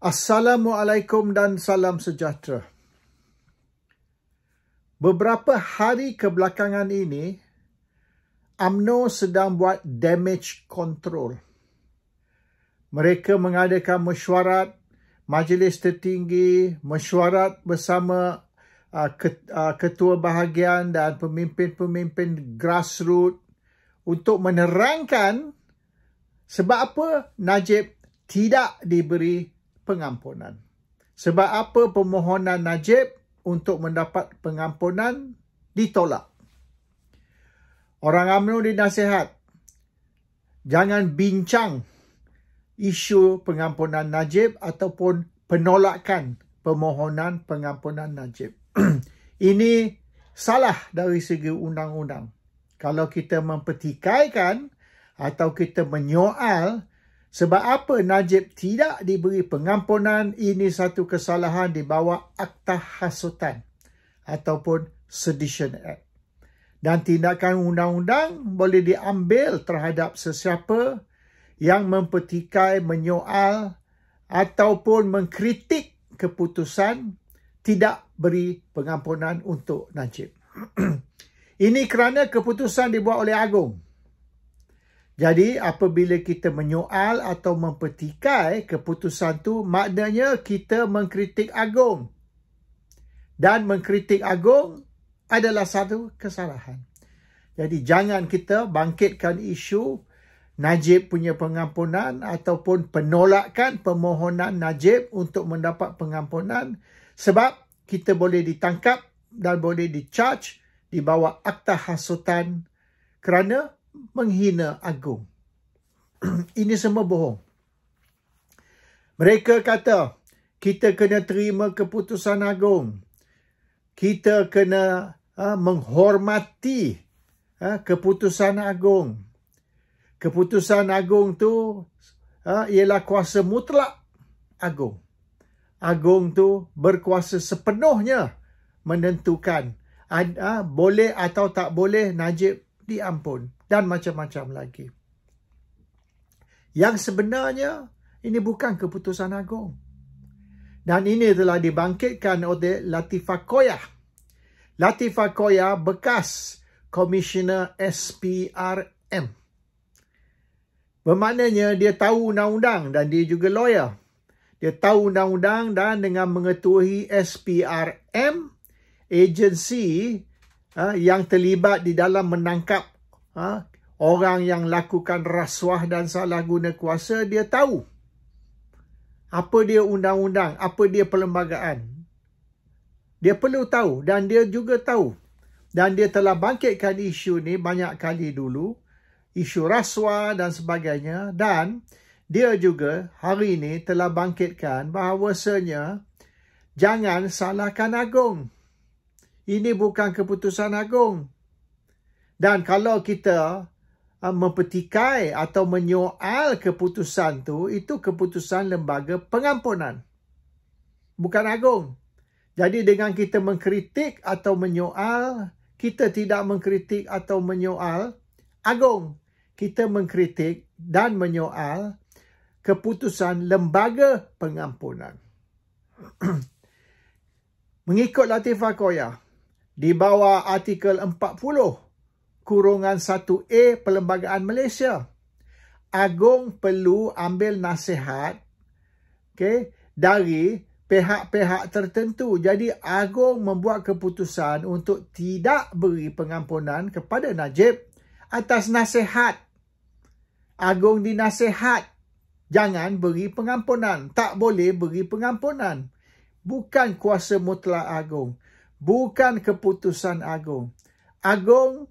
Assalamualaikum dan salam sejahtera. Beberapa hari kebelakangan ini, UMNO sedang buat damage control. Mereka mengadakan mesyuarat majlis tertinggi, mesyuarat bersama ketua bahagian dan pemimpin-pemimpin grassroots untuk menerangkan sebab apa Najib tidak diberi pengampunan. Sebab apa permohonan Najib untuk mendapat pengampunan ditolak. Orang UMNO dinasihat, jangan bincang isu pengampunan Najib ataupun penolakan permohonan pengampunan Najib. Ini salah dari segi undang-undang. Kalau kita mempertikaikan atau kita menyoal sebab apa Najib tidak diberi pengampunan, ini satu kesalahan di bawah Akta Hasutan ataupun Sedition Act. Dan tindakan undang-undang boleh diambil terhadap sesiapa yang mempertikai, menyoal ataupun mengkritik keputusan tidak beri pengampunan untuk Najib. Ini kerana keputusan dibuat oleh Agong. Jadi apabila kita menyoal atau mempertikai keputusan tu, maknanya kita mengkritik Agong. Dan mengkritik Agong adalah satu kesalahan. Jadi jangan kita bangkitkan isu Najib punya pengampunan ataupun penolakan permohonan Najib untuk mendapat pengampunan sebab kita boleh ditangkap dan boleh di-charge di bawah Akta Hasutan kerana menghina Agong. Ini semua bohong. Mereka kata kita kena terima keputusan Agong. Kita kena menghormati keputusan Agong. Keputusan Agong tu ialah kuasa mutlak Agong. Agong tu berkuasa sepenuhnya menentukan boleh atau tak boleh Najib diampun. Dan macam-macam lagi. Yang sebenarnya, ini bukan keputusan Agong. Dan ini telah dibangkitkan oleh Latifah Koyah. Latifah Koyah bekas Komisioner SPRM. Bermaknanya dia tahu undang-undang dan dia juga lawyer. Dia tahu undang-undang dan dengan mengetahui SPRM, agensi yang terlibat di dalam menangkap orang yang lakukan rasuah dan salah guna kuasa, dia tahu apa dia undang-undang, apa dia perlembagaan. Dia perlu tahu dan dia juga tahu. Dan dia telah bangkitkan isu ni banyak kali dulu, isu rasuah dan sebagainya. Dan dia juga hari ini telah bangkitkan bahawasanya jangan salahkan Agong. Ini bukan keputusan Agong. Dan kalau kita mempertikai atau menyoal keputusan tu, itu keputusan lembaga pengampunan. Bukan Agong. Jadi dengan kita mengkritik atau menyoal, kita tidak mengkritik atau menyoal Agong. Kita mengkritik dan menyoal keputusan lembaga pengampunan. Mengikut Latifah Koyah, di bawah artikel 40/1A Perlembagaan Malaysia, Agong perlu ambil nasihat dari pihak-pihak tertentu. Jadi Agong membuat keputusan untuk tidak beri pengampunan kepada Najib atas nasihat. Agong dinasihat, jangan beri pengampunan. Tak boleh beri pengampunan. Bukan kuasa mutlak Agong. Bukan keputusan Agong. Agong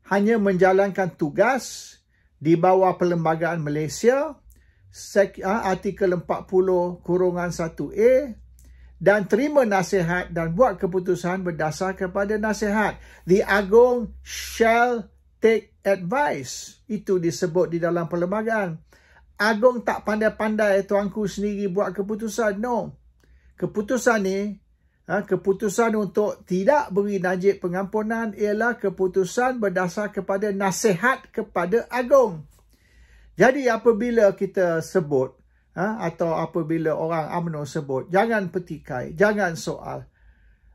hanya menjalankan tugas di bawah Perlembagaan Malaysia, artikel 40/1A, dan terima nasihat dan buat keputusan berdasar kepada nasihat. The Agong shall take advice. Itu disebut di dalam perlembagaan. Agong tak pandai-pandai tuanku sendiri buat keputusan. No. Keputusan ni, keputusan untuk tidak beri Najib pengampunan ialah keputusan berdasar kepada nasihat kepada Agong. Jadi apabila kita sebut atau apabila orang UMNO sebut, jangan petikai, jangan soal.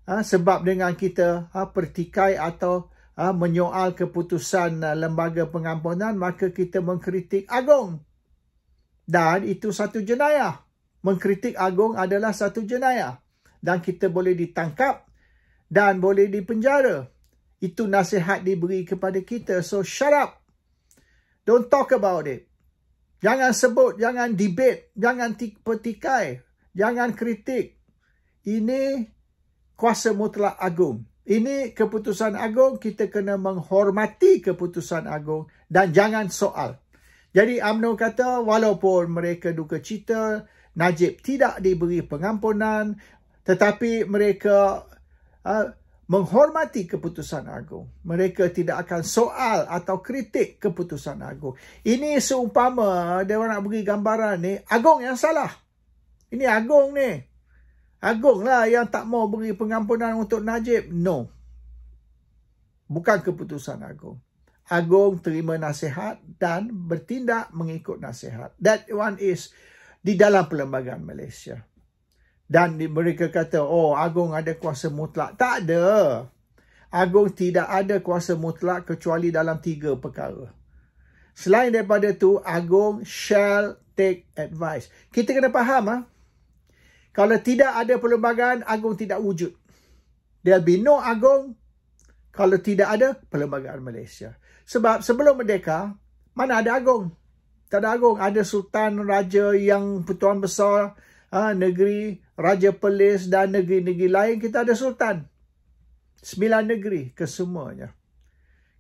Sebab dengan kita pertikai atau menyoal keputusan lembaga pengampunan, maka kita mengkritik Agong. Dan itu satu jenayah. Mengkritik Agong adalah satu jenayah. Dan kita boleh ditangkap dan boleh dipenjara. Itu nasihat diberi kepada kita. So shut up. Don't talk about it. Jangan sebut, jangan debate, jangan petikai, jangan kritik. Ini kuasa mutlak Agong. Ini keputusan Agong, kita kena menghormati keputusan Agong dan jangan soal. Jadi UMNO kata walaupun mereka duka cita, Najib tidak diberi pengampunan, tetapi mereka menghormati keputusan Agong. Mereka tidak akan soal atau kritik keputusan Agong. Ini seumpama dia nak beri gambaran ni, Agong yang salah. Ini Agong ni. Agong lah yang tak mau beri pengampunan untuk Najib. No. Bukan keputusan Agong. Agong terima nasihat dan bertindak mengikut nasihat. That one is di dalam perlembagaan Malaysia. Dan mereka kata, oh Agong ada kuasa mutlak. Tak ada. Agong tidak ada kuasa mutlak kecuali dalam 3 perkara. Selain daripada itu, Agong shall take advice. Kita kena faham, kalau tidak ada perlembagaan, Agong tidak wujud. There'll be no Agong kalau tidak ada perlembagaan Malaysia. Sebab sebelum merdeka, mana ada Agong? Tak ada Agong. Ada Sultan Raja yang Pertuan Besar negeri, Raja Perlis dan negeri-negeri lain. Kita ada Sultan. 9 negeri kesemuanya.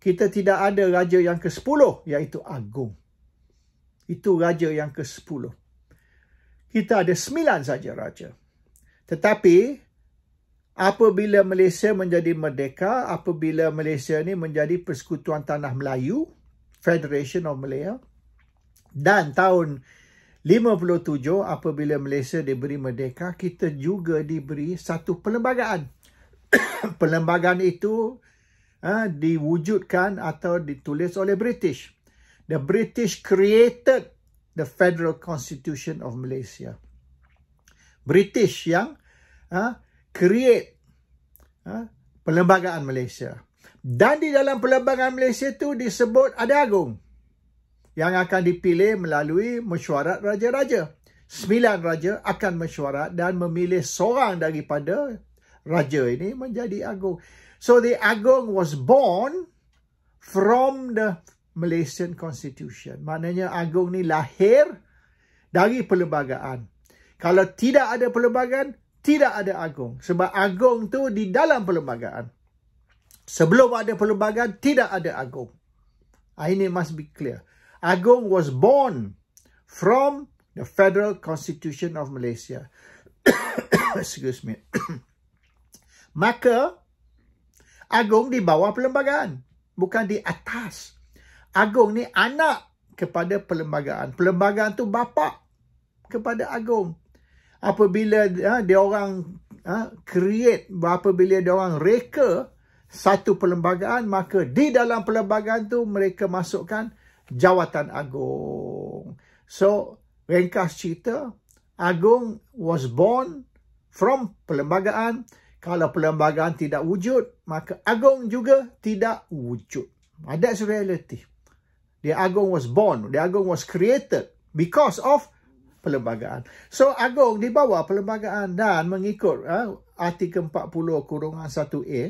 Kita tidak ada Raja yang ke-10, iaitu Agong. Itu Raja yang ke-10. Kita ada 9 saja raja. Tetapi apabila Malaysia menjadi merdeka, apabila Malaysia ni menjadi Persekutuan Tanah Melayu, Federation of Malaya, dan tahun 57 apabila Malaysia diberi merdeka, kita juga diberi satu perlembagaan. Perlembagaan itu diwujudkan atau ditulis oleh British. The British created the Federal Constitution of Malaysia. British yang create perlembagaan Malaysia. Dan di dalam perlembagaan Malaysia itu disebut ada Agong yang akan dipilih melalui mesyuarat raja-raja. 9 raja akan mesyuarat dan memilih seorang daripada raja ini menjadi Agong. So the Agong was born from the Malaysian Constitution. Maknanya Agong ni lahir dari perlembagaan. Kalau tidak ada perlembagaan, tidak ada Agong. Sebab Agong tu di dalam perlembagaan. Sebelum ada perlembagaan, tidak ada Agong. Ini must be clear. Agong was born from the Federal Constitution of Malaysia. Excuse me. Maka, Agong di bawah perlembagaan. Bukan di atas. Agong ni anak kepada perlembagaan. Perlembagaan tu bapa kepada Agong. Apabila dia orang create, apabila dia orang reka satu perlembagaan, maka di dalam perlembagaan tu mereka masukkan jawatan Agong. So, ringkas cerita, Agong was born from perlembagaan. Kalau perlembagaan tidak wujud, maka Agong juga tidak wujud. That's reality. The Agong was born. The Agong was created because of perlembagaan. So, Agong di bawah perlembagaan dan mengikut artikel 40(1)A,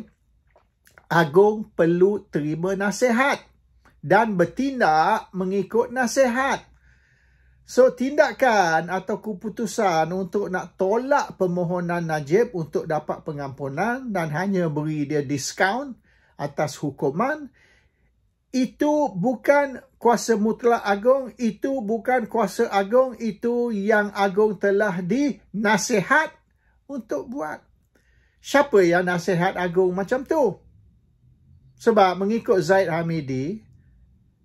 Agong perlu terima nasihat dan bertindak mengikut nasihat. So, tindakan atau keputusan untuk nak tolak permohonan Najib untuk dapat pengampunan dan hanya beri dia diskaun atas hukuman, itu bukan kuasa mutlak Agong, itu bukan kuasa Agong, itu yang Agong telah dinasihat untuk buat. Siapa yang nasihat Agong macam tu? Sebab mengikut Zaid Hamidi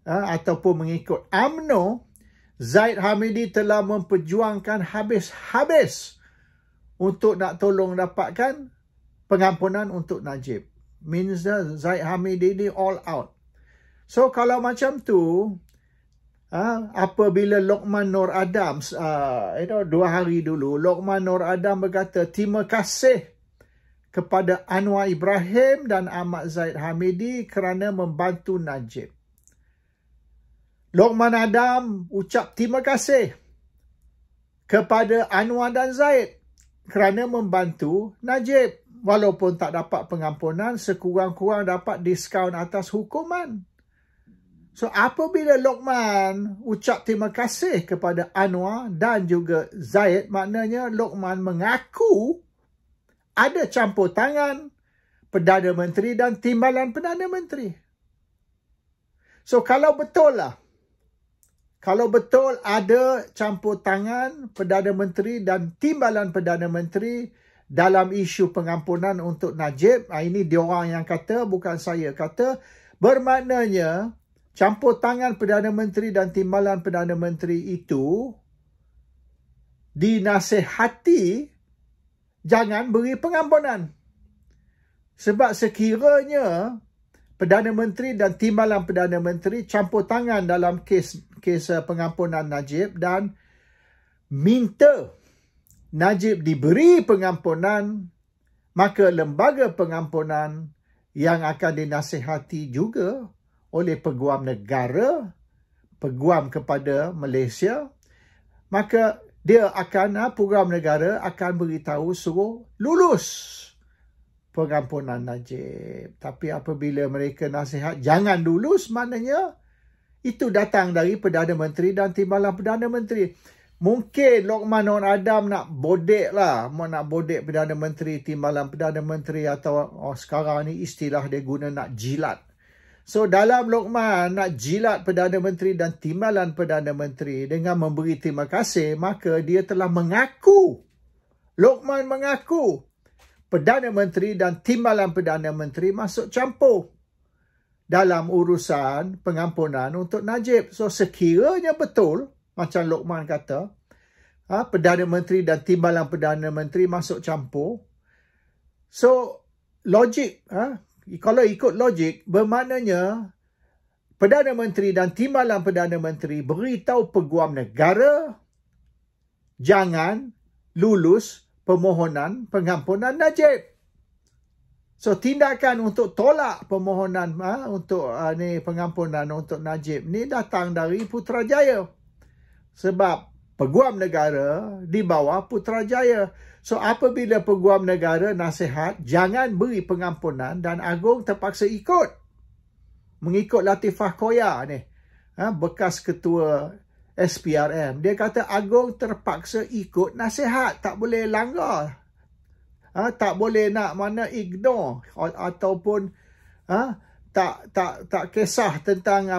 ataupun mengikut UMNO, Zaid Hamidi telah memperjuangkan habis-habis untuk nak tolong dapatkan pengampunan untuk Najib. Means Zaid Hamidi ni all out. So, kalau macam tu, apabila Lokman Nur Adam, 2 hari dulu, Lokman Nur Adam berkata, terima kasih kepada Anwar Ibrahim dan Ahmad Zaid Hamidi kerana membantu Najib. Lokman Adam ucap terima kasih kepada Anwar dan Zaid kerana membantu Najib. Walaupun tak dapat pengampunan, sekurang-kurang dapat diskaun atas hukuman. So, apabila Lokman ucap terima kasih kepada Anwar dan juga Zaid, maknanya Lokman mengaku ada campur tangan Perdana Menteri dan Timbalan Perdana Menteri. So, kalau betul ada campur tangan Perdana Menteri dan Timbalan Perdana Menteri dalam isu pengampunan untuk Najib, ini diorang yang kata, bukan saya kata, bermaknanya campur tangan Perdana Menteri dan Timbalan Perdana Menteri itu dinasihati jangan beri pengampunan. Sebab sekiranya Perdana Menteri dan Timbalan Perdana Menteri campur tangan dalam kes pengampunan Najib dan minta Najib diberi pengampunan, maka lembaga pengampunan yang akan dinasihati juga oleh Peguam Negara, peguam kepada Malaysia, maka dia akan, Peguam Negara akan beritahu suruh lulus pengampunan Najib. Tapi apabila mereka nasihat jangan lulus, maknanya itu datang dari Perdana Menteri dan Timbalan Perdana Menteri. Mungkin Lokman Nur Adam nak bodek lah, nak bodek Perdana Menteri, Timbalan Perdana Menteri, atau sekarang ni istilah dia guna nak jilat. So, dalam Lokman nak jilat Perdana Menteri dan Timbalan Perdana Menteri dengan memberi terima kasih, maka dia telah mengaku, Lokman mengaku, Perdana Menteri dan Timbalan Perdana Menteri masuk campur dalam urusan pengampunan untuk Najib. So, sekiranya betul, macam Lokman kata, Perdana Menteri dan Timbalan Perdana Menteri masuk campur, so, logik, kalau ikut logik, bermaknanya Perdana Menteri dan Timbalan Perdana Menteri beritahu Peguam Negara jangan lulus permohonan pengampunan Najib. So, tindakan untuk tolak permohonan untuk pengampunan untuk Najib ni datang dari Putrajaya. Sebab Peguam Negara di bawah Putrajaya. So, apabila Peguam Negara nasihat, jangan beri pengampunan dan Agong terpaksa ikut. Mengikut Latifah Koya ni, bekas ketua SPRM. Dia kata Agong terpaksa ikut nasihat. Tak boleh langgar. Tak boleh nak mana ignore ataupun tak kisah tentang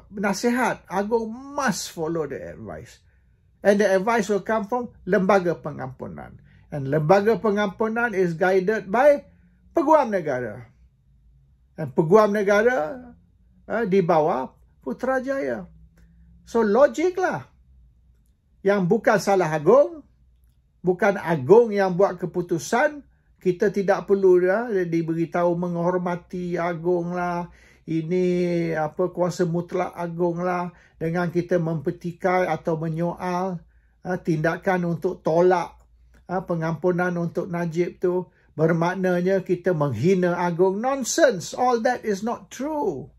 nasihat. Agong must follow the advice. And the advice will come from Lembaga Pengampunan. And Lembaga Pengampunan is guided by Peguam Negara. And Peguam Negara di bawah Putrajaya. So, logik lah. Yang bukan salah Agong, bukan Agong yang buat keputusan, kita tidak perlu diberitahu menghormati Agong lah. Ini kuasa mutlak Agong lah, dengan kita mempetikai atau menyoal tindakan untuk tolak pengampunan untuk Najib tu, bermaknanya kita menghina Agong. Nonsense. All that is not true.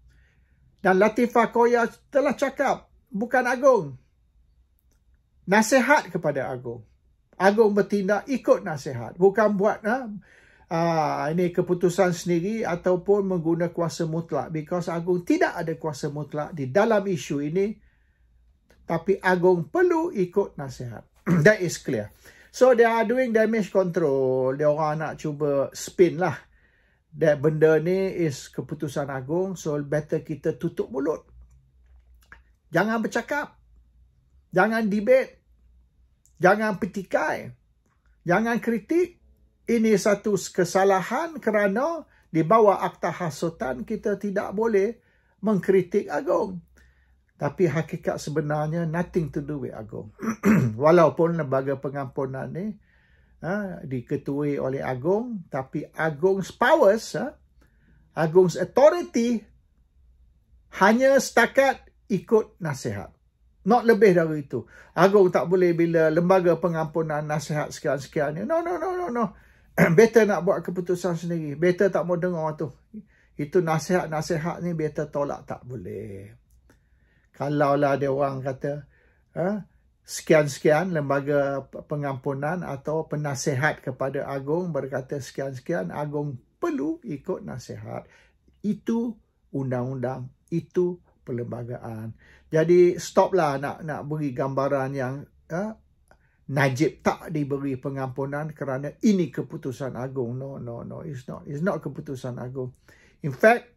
Dan Latifah Koya telah cakap, bukan Agong. Nasihat kepada Agong. Agong bertindak ikut nasihat, bukan buat ini keputusan sendiri ataupun mengguna kuasa mutlak, because Agong tidak ada kuasa mutlak di dalam isu ini, tapi Agong perlu ikut nasihat. That is clear. So, they are doing damage control. Dia orang nak cuba spin lah that benda ni is keputusan Agong, so better kita tutup mulut. Jangan bercakap, jangan debate, jangan petikai, jangan kritik. Ini satu kesalahan kerana di bawah Akta Hasutan kita tidak boleh mengkritik Agong. Tapi hakikat sebenarnya nothing to do with Agong. Walaupun Lembaga Pengampunan ni diketuai oleh Agong, tapi Agong's powers, Agong's authority hanya setakat ikut nasihat. Not lebih dari itu. Agung tak boleh bila lembaga pengampunan nasihat sekian-sekian ni. No. Better nak buat keputusan sendiri. Better tak mau dengar tu. Itu nasihat-nasihat ni better tolak, tak boleh. Kalaulah ada orang kata sekian-sekian lembaga pengampunan atau penasihat kepada Agung berkata sekian-sekian, Agung perlu ikut nasihat. Itu undang-undang, itu perlembagaan. Jadi stoplah nak beri gambaran yang Najib tak diberi pengampunan kerana ini keputusan Agung. No, it's not. It's not keputusan Agung. In fact,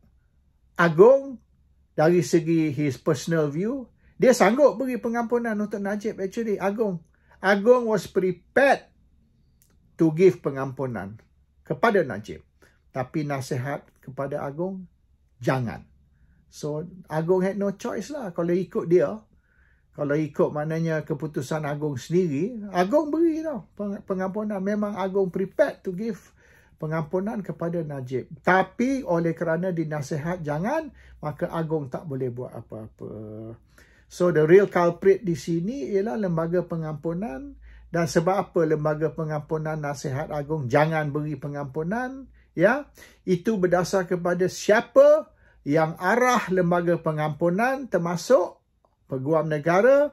Agung dari segi his personal view, dia sanggup beri pengampunan untuk Najib. Actually, Agung was prepared to give pengampunan kepada Najib. Tapi nasihat kepada Agung, jangan. So, Agung had no choice lah. Kalau ikut dia, kalau ikut maknanya keputusan Agung sendiri, Agung beri tau pengampunan. Memang Agung prepared to give pengampunan kepada Najib. Tapi oleh kerana dinasihat jangan, maka Agung tak boleh buat apa-apa. So, the real culprit di sini ialah lembaga pengampunan. Dan sebab apa lembaga pengampunan nasihat Agung jangan beri pengampunan? Ya, itu berdasar kepada siapa yang arah lembaga pengampunan termasuk Peguam Negara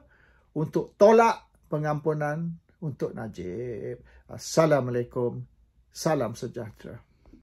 untuk tolak pengampunan untuk Najib. Assalamualaikum. Salam sejahtera.